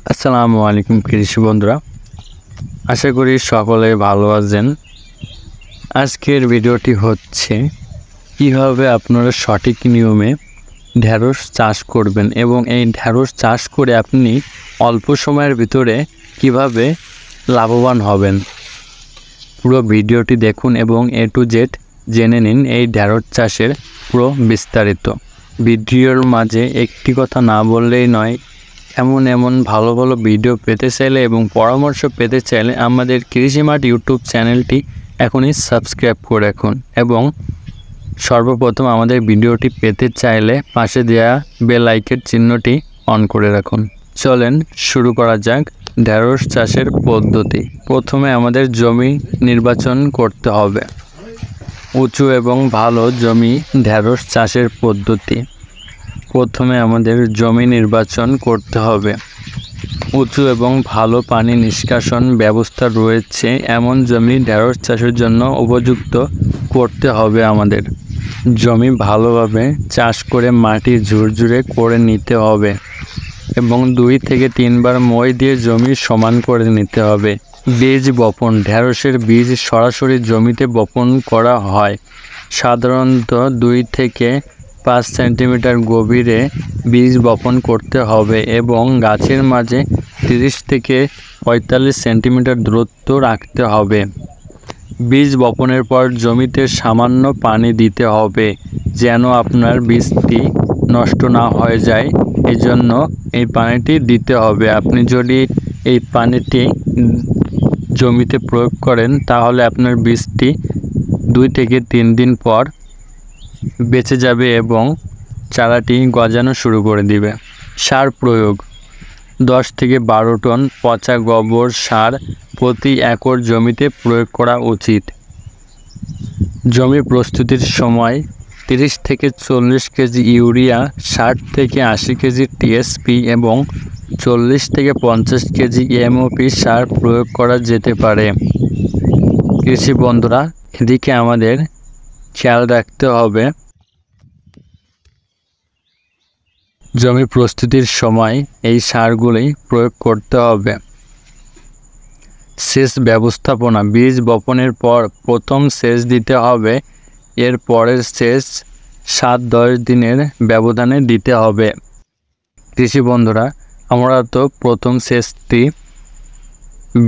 আসসালামু আলাইকুম কৃষি বন্ধুরা, আশা করি সকলে ভালো আছেন। আজকের ভিডিওটি হচ্ছে কিভাবে আপনারা সঠিক নিয়মে ঢেঁড়স চাষ করবেন এবং এই ঢেঁড়স চাষ করে আপনি অল্প সময়ের ভিতরে কিভাবে লাভবান হবেন। পুরো ভিডিওটি দেখুন এবং A to Z জেনে নিন এই ঢেঁড়স চাষের পুরো বিস্তারিত। ভিডিওর মাঝে একটি কথা না বললেই নয়, এমন ভালো ভালো ভিডিও পেতে চাইলে এবং পরামর্শ পেতে চাইলে আমাদের কৃষি মাঠ ইউটিউব চ্যানেলটি এখনই সাবস্ক্রাইব করে রাখুন এবং সর্বপ্রথম আমাদের ভিডিওটি পেতে চাইলে পাশে দেওয়া বেল আইকনের চিহ্নটি অন করে রাখুন। চলেন শুরু করা যাক ঢেঁড়স চাষের পদ্ধতি। প্রথমে আমাদের জমি নির্বাচন করতে হবে। উঁচু এবং ভালো জমি ঢেঁড়স চাষের পদ্ধতি। প্রথমে আমাদের জমি নির্বাচন করতে হবে। উঁচু এবং ভালো পানি নিষ্কাশন ব্যবস্থা রয়েছে এমন জমি ঢেঁড়স চাষের জন্য উপযুক্ত করতে হবে। আমাদের জমি ভালোভাবে চাষ করে মাটি ঝুরঝুরে করে নিতে হবে এবং 2 থেকে 3 বার মই দিয়ে জমি সমান করে নিতে হবে। বীজ বপন। ঢেঁড়সের বীজ সরাসরি জমিতে বপন করা হয়। সাধারণত 2 থেকে 5 সেন্টিমিটার গভীরে বীজ বপন করতে হবে এবং গাছের মাঝে 30 থেকে 45 সেন্টিমিটার দূরত্ব রাখতে হবে। বীজ বপনের পর জমিতে সামান্য পানি দিতে হবে যেন আপনার বীজটি নষ্ট না হয়ে যায়, এজন্য এই পানিটি দিতে হবে। আপনি যদি এই পানিটি জমিতে প্রয়োগ করেন তাহলে আপনার বীজটি 2 থেকে 3 দিন পর বেঁচে যাবে এবং চারাটি গজানো শুরু করে দিবে। সার প্রয়োগ। 10 থেকে 12 টন পচা গোবর সার প্রতি একর জমিতে প্রয়োগ করা উচিত। জমি প্রস্তুতির সময় 30 থেকে 40 কেজি ইউরিয়া, 60 থেকে 80 কেজি টিএসপি এবং 40 থেকে 50 কেজি এমওপি সার প্রয়োগ করা যেতে পারে। কৃষি বন্ধুরা, এদিকে আমাদের খেয়াল রাখতে হবে জমি প্রস্তুতির সময় এই সারগুলি প্রয়োগ করতে হবে। সেচ ব্যবস্থাপনা। বীজ বপনের পর প্রথম সেচ দিতে হবে, এর পরের সেচ 7-10 দিনের ব্যবধানে দিতে হবে। কৃষি বন্ধুরা, আমরা তো প্রথম সেচটি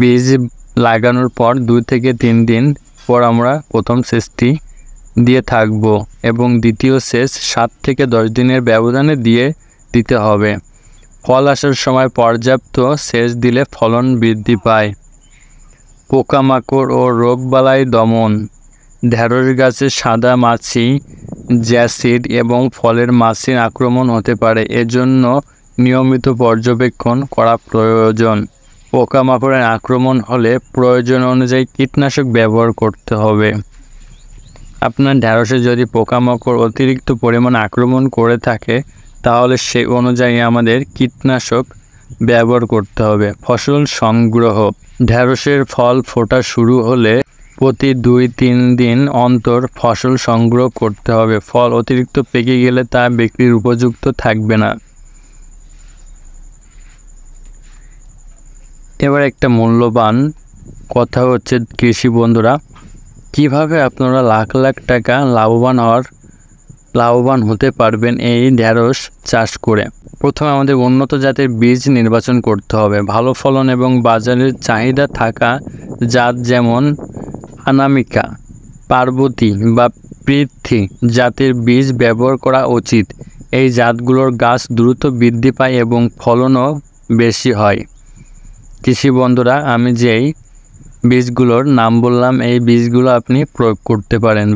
বীজ লাগানোর পর 2 থেকে 3 দিন পর আমরা প্রথম সেচটি দিয়ে থাকব এবং দ্বিতীয় সেচ 7 থেকে 10 দিনের ব্যবধানে দিতে হবে। ফল আসার সময় পর্যাপ্ত সেচ দিলে ফলন বৃদ্ধি পায়। পোকামাকড় ও রোগবালাই দমন। ঢেঁড়স গাছে সাদা মাছি, জ্যাসিড এবং ফলের মাছির আক্রমণ হতে পারে, এজন্য নিয়মিত পর্যবেক্ষণ করা প্রয়োজন। পোকামাকড়ের আক্রমণ হলে প্রয়োজন অনুযায়ী কীটনাশক ব্যবহার করতে হবে। আপনার ঢেঁড়সে যদি পোকামাকড় অতিরিক্ত পরিমাণ আক্রমণ করে থাকে তাহলে সেই অনুযায়ী আমাদের কীটনাশক ব্যবহার করতে হবে। ফসল সংগ্রহ। ঢেঁড়সের ফল ফোটা শুরু হলে প্রতি 2-3 দিন অন্তর ফসল সংগ্রহ করতে হবে। ফল অতিরিক্ত পেকে গেলে তা বিক্রির উপযুক্ত থাকবে না। এবার একটা মূল্যবান কথা হচ্ছে কৃষি বন্ধুরা, কিভাবে আপনারা লাখ লাখ টাকা লাভবান হতে পারবেন এই ঢেঁড়স চাষ করে। প্রথমে আমাদের উন্নত জাতের বীজ নির্বাচন করতে হবে। ভালো ফলন এবং বাজারের চাহিদা থাকা জাত যেমন অনামিকা, পার্বতী বা পৃথ্বী জাতের বীজ ব্যবহার করা উচিত। এই জাতগুলোর গাছ দ্রুত বৃদ্ধি পায় এবং ফলনও বেশি হয়। কৃষি বন্ধুরা, আমি যেই বীজগুলোর নাম বললাম এই বীজগুলো আপনি প্রয়োগ করতে পারেন।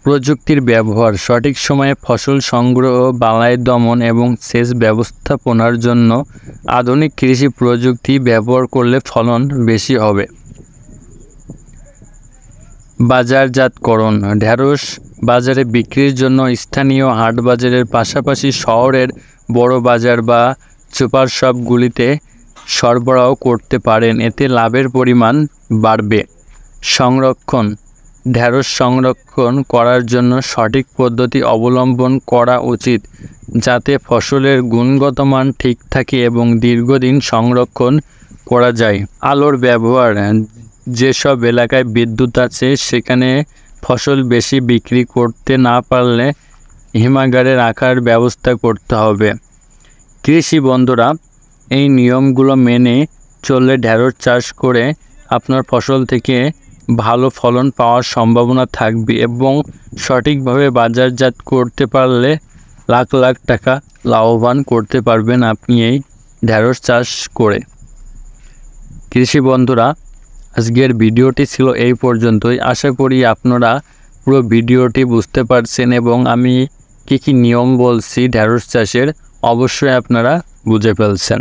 প্রযুক্তির ব্যবহার। সঠিক সময়ে ফসল সংগ্রহ, বালাই দমন এবং সেচ ব্যবস্থাপনার জন্য আধুনিক কৃষি প্রযুক্তি ব্যবহার করলে ফলন বেশি হবে। বাজারজাতকরণ। ঢেঁড়স বাজারে বিক্রির জন্য স্থানীয় হাট বাজারের পাশাপাশি শহরের বড় বাজার বা সুপার শপগুলিতে সরবরাহ করতে পারেন, এতে লাভের পরিমাণ বাড়বে। সংরক্ষণ। ঢেঁড়স সংরক্ষণ করার জন্য সঠিক পদ্ধতি অবলম্বন করা উচিত। যাতে ফসলের গুণগত মান ঠিক থাকে এবং দীর্ঘদিন সংরক্ষণ করা যায়। আলোর ব্যবহার, যেসব এলাকায় বিদ্যুৎ আছে সেখানে ফসল বেশি বিক্রি করতে না পারলে হিমাগারে রাখার ব্যবস্থা করতে হবে। কৃষি বন্ধুরা, এই নিয়মগুলো মেনে চললে ঢেঁড়স চাষ করে আপনার ফসল থেকে ভালো ফলন পাওয়ার সম্ভাবনা থাকবে এবং সঠিকভাবে বাজারজাত করতে পারলে লাখ লাখ টাকা লাভবান করতে পারবেন আপনি এই ঢেঁড়স চাষ করে। কৃষি বন্ধুরা, আজকের ভিডিওটি ছিল এই পর্যন্তই। আশা করি আপনারা পুরো ভিডিওটি বুঝতে পারছেন এবং আমি কী কী নিয়ম বলছি ঢেঁড়স চাষের অবশ্যই আপনারা বুঝে ফেলছেন।